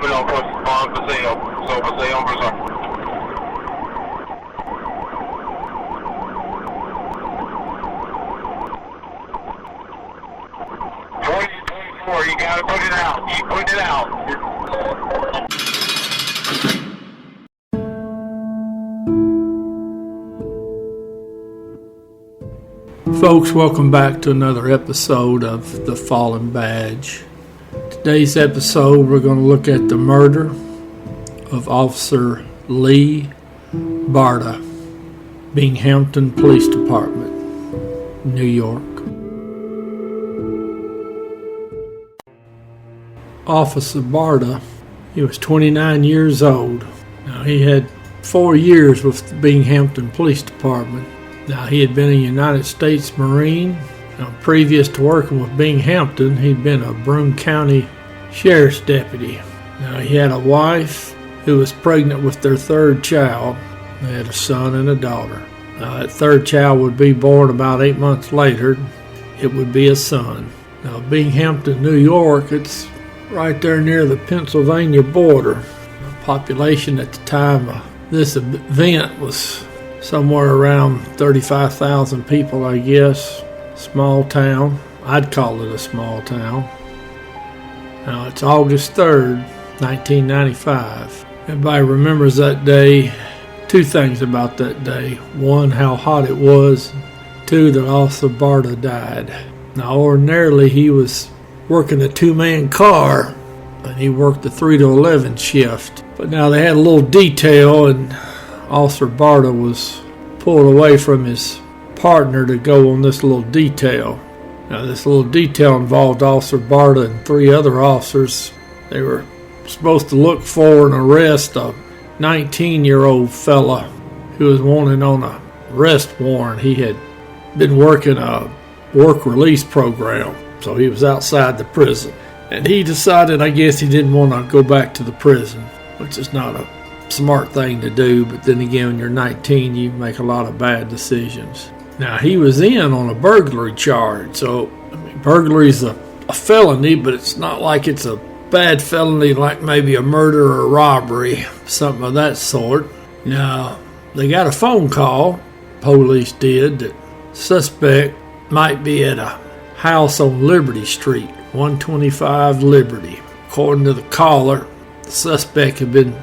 no, pasé, hombre. 2024, you gotta put it out. You put it out. Folks, welcome back to another episode of The Fallen Badge. Today's episode, we're going to look at the murder of Officer Lee Barta, Binghamton Police Department, New York. Officer Barta, he was 29 years old. Now, he had 4 years with the Binghamton Police Department. Now, he had been a United States Marine. Now, previous to working with Binghamton, he'd been a Broome County Sheriff's Deputy. Now, he had a wife who was pregnant with their third child. They had a son and a daughter. Now, that third child would be born about 8 months later. It would be a son. Now, Binghamton, New York, it's right there near the Pennsylvania border. The population at the time of this event was somewhere around 35,000 people, I guess. Small town. I'd call it a small town. Now, it's August 3rd, 1995. Everybody remembers that day. Two things about that day. One, how hot it was. Two, that Officer Barta died. Now, ordinarily, he was working a two-man car, and he worked the 3 to 11 shift. But now they had a little detail, and Officer Barta was pulled away from his partner to go on this little detail. Now, this little detail involved Officer Barta and 3 other officers. They were supposed to look for and arrest a 19-year-old fella who was wanted on a arrest warrant. He had been working a work release program, so he was outside the prison. And he decided, I guess, he didn't want to go back to the prison, which is not a smart thing to do, but then again, when you're 19, you make a lot of bad decisions. Now, he was in on a burglary charge, so burglary is a felony, but it's not like it's a bad felony like maybe a murder or a robbery, something of that sort. Now, they got a phone call, police did, that suspect might be at a house on Liberty Street, 125 Liberty. According to the caller, the suspect had been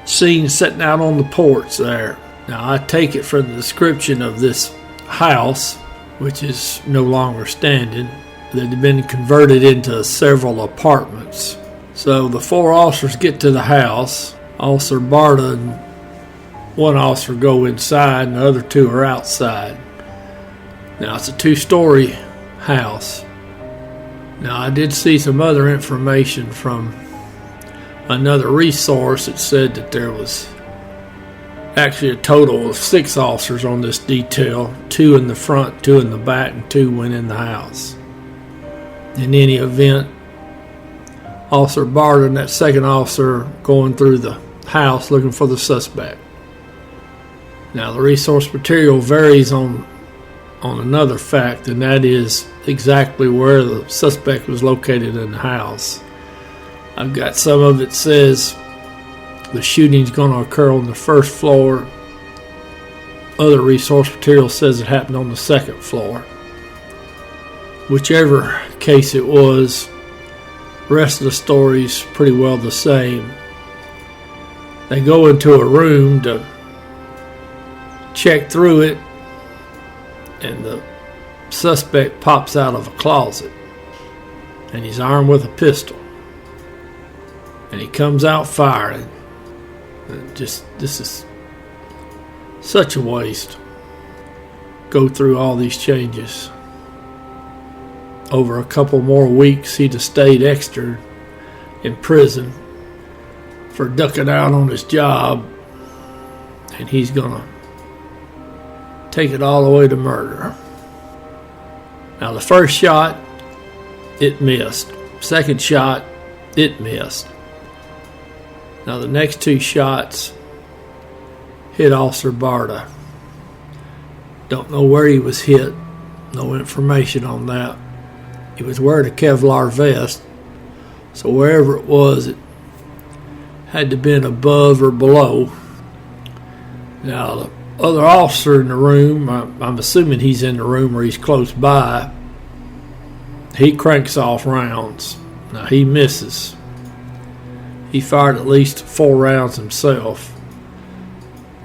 seen sitting out on the porch there. Now, I take it from the description of this house, which is no longer standing, that had been converted into several apartments. So the 4 officers get to the house. Officer Barta and 1 officer go inside, and the other 2 are outside. Now, it's a 2-story house. Now, I did see some other information from another resource that said that there was actually a total of 6 officers on this detail, 2 in the front, 2 in the back, and 2 went in the house. In any event, Officer Barta and that second officer going through the house looking for the suspect. Now, the resource material varies on another fact, and that is exactly where the suspect was located in the house. I've got some of it says the shooting's going to occur on the 1st floor. Other resource material says it happened on the 2nd floor. Whichever case it was, the rest of the story's pretty well the same. They go into a room to check through it, and the suspect pops out of a closet, and he's armed with a pistol, and he comes out firing. This is such a waste. Go through all these changes. Over a couple more weeks, he'd have stayed extra in prison for ducking out on his job, and he's gonna take it all the way to murder. Now, the first shot, it missed. Second shot, it missed. Now, the next 2 shots hit Officer Barta. Don't know where he was hit. No information on that. He was wearing a Kevlar vest, so wherever it was, it had to been above or below. Now, the other officer in the room, I'm assuming he's in the room or he's close by, he cranks off rounds. Now, he misses. He fired at least 4 rounds himself.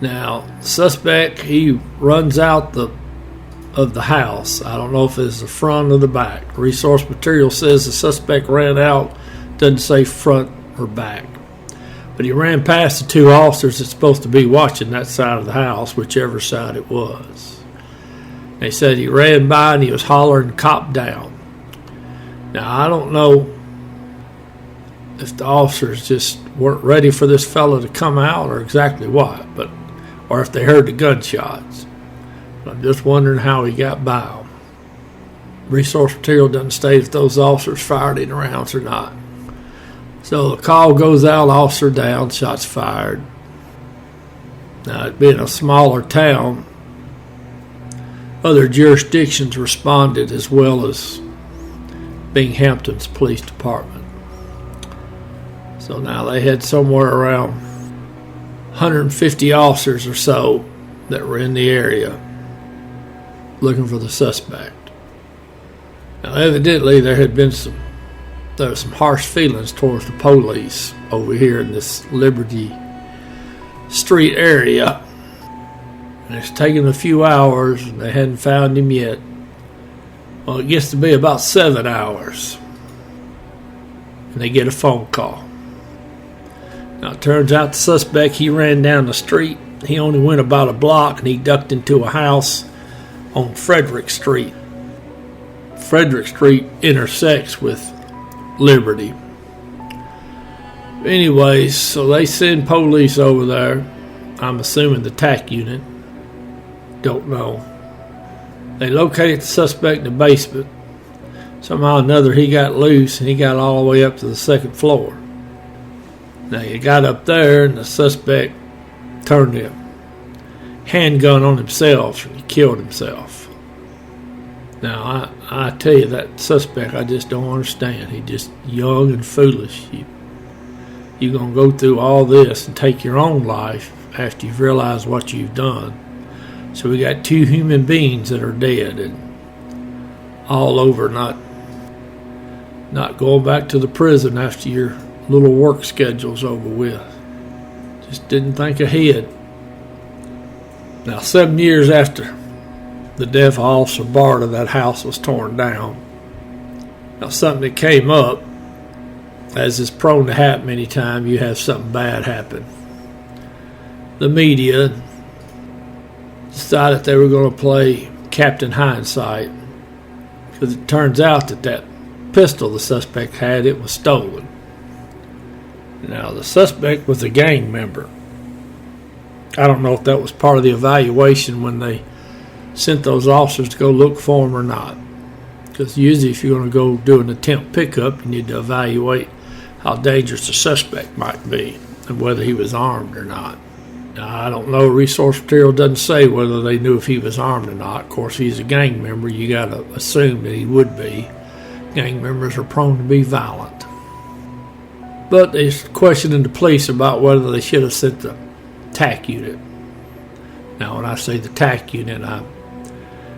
Now, the suspect, he runs out of the house. I don't know if it's the front or the back. Resource material says the suspect ran out, doesn't say front or back. But he ran past the 2 officers that's supposed to be watching that side of the house, whichever side it was. They said he ran by and he was hollering, "Cop down." Now, I don't know if the officers just weren't ready for this fella to come out or exactly what, or if they heard the gunshots. But I'm just wondering how he got by them. Resource material doesn't state if those officers fired any rounds or not. So the call goes out, officer down, shots fired. Now, it being a smaller town, other jurisdictions responded as well as Binghamton's police department. So now they had somewhere around 150 officers or so that were in the area looking for the suspect. Now, evidently there was some harsh feelings towards the police over here in this Liberty Street area. And it's taken a few hours and they hadn't found him yet. Well, it gets to be about 7 hours and they get a phone call. Now, it turns out the suspect, he ran down the street. He only went about a block and he ducked into a house on Frederick Street. Frederick Street intersects with Liberty. Anyways, so they send police over there. I'm assuming the TAC unit. Don't know. They located the suspect in the basement. Somehow or another he got loose and he got all the way up to the 2nd floor. Now, he got up there and the suspect turned the handgun on himself and he killed himself. Now, I tell you, that suspect, I just don't understand. He's just young and foolish. You're going to go through all this and take your own life after you've realized what you've done. So we got 2 human beings that are dead and all over, not going back to the prison after your little work schedule's over with. Just didn't think ahead. Now, 7 years after the death of Officer Barta, that house was torn down. Now, something that came up, as is prone to happen many times, you have something bad happen. The media decided they were going to play Captain Hindsight, because it turns out that pistol the suspect had, it was stolen. Now, the suspect was a gang member. I don't know if that was part of the evaluation when they sent those officers to go look for him or not. Because usually if you're going to go do an attempt pickup, you need to evaluate how dangerous the suspect might be and whether he was armed or not. Now, I don't know. Resource material doesn't say whether they knew if he was armed or not. Of course, he's a gang member. You got to assume that he would be. Gang members are prone to be violent. But they're questioning the police about whether they should have sent the TAC unit. Now, when I say the TAC unit,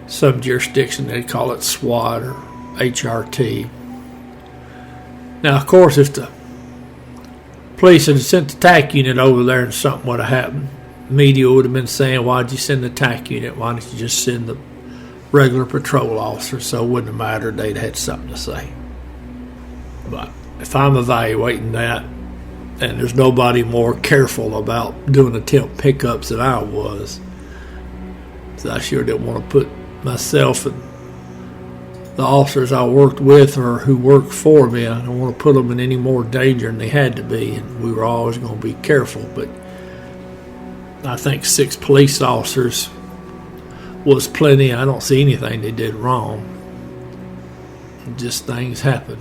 some jurisdiction they call it SWAT or HRT. Now, of course, if the police had sent the TAC unit over there and something would have happened, the media would have been saying, "Why'd you send the TAC unit? Why didn't you just send the regular patrol officers?" So it wouldn't have mattered. They'd had something to say. But if I'm evaluating that, and there's nobody more careful about doing attempt pickups than I was, so I sure didn't want to put myself and the officers I worked with or who worked for me, I don't want to put them in any more danger than they had to be, and we were always going to be careful. But I think 6 police officers was plenty. I don't see anything they did wrong. Just things happen.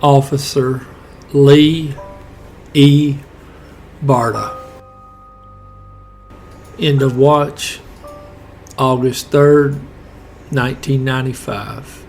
Officer Lee E. Barta. End of watch, August 3rd, 1995.